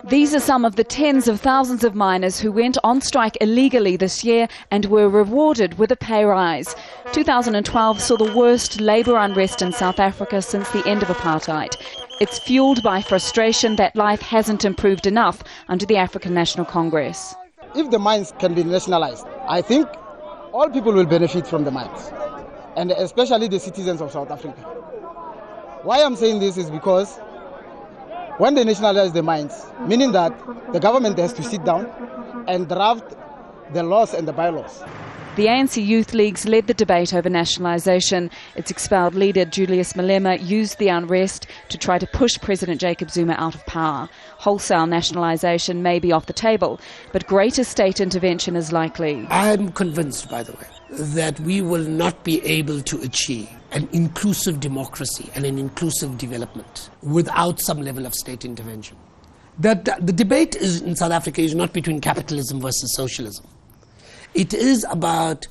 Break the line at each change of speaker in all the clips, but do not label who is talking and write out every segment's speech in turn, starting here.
These are some of the tens of thousands of miners who went on strike illegally this year and were rewarded with a pay rise. 2012 saw the worst labour unrest in South Africa since the end of apartheid. It's fuelled by frustration that life hasn't improved enough under the African National Congress.
If the mines can be nationalised, I think all people will benefit from the mines, and especially the citizens of South Africa. Why I'm saying this is because when they nationalize the mines, meaning that the government has to sit down and draft the laws and the bylaws.
The ANC Youth Leagues led the debate over nationalisation. Its expelled leader, Julius Malema, used the unrest to try to push President Jacob Zuma out of power. Wholesale nationalisation may be off the table, but greater state intervention is likely.
I'm convinced, by the way, that we will not be able to achieve an inclusive democracy and an inclusive development without some level of state intervention. That the debate in South Africa is not between capitalism versus socialism. It is about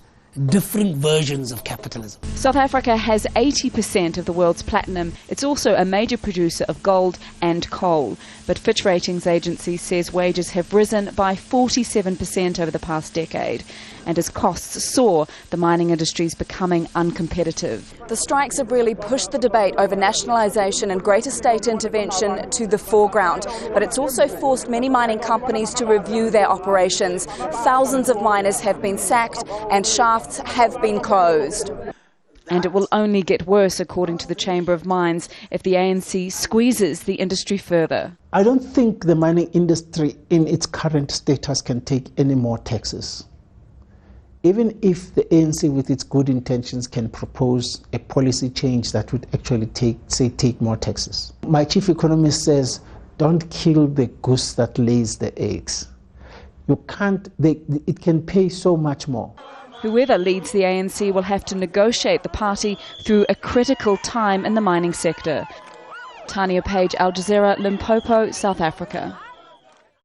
different versions of capitalism.
South Africa has 80% of the world's platinum. It's also a major producer of gold and coal. But Fitch Ratings agency says wages have risen by 47% over the past decade. And as costs soar, the mining industry is becoming uncompetitive. The strikes have really pushed the debate over nationalisation and greater state intervention to the foreground. But it's also forced many mining companies to review their operations. Thousands of miners have been sacked and shafts have been closed. And it will only get worse, according to the Chamber of Mines, if the ANC squeezes the industry further.
I don't think the mining industry in its current status can take any more taxes. Even if the ANC with its good intentions can propose a policy change that would actually take more taxes. My chief economist says, don't kill the goose that lays the eggs. You can't, it can pay so much more.
Whoever leads the ANC will have to negotiate the party through a critical time in the mining sector. Tania Page, Al Jazeera, Limpopo, South Africa.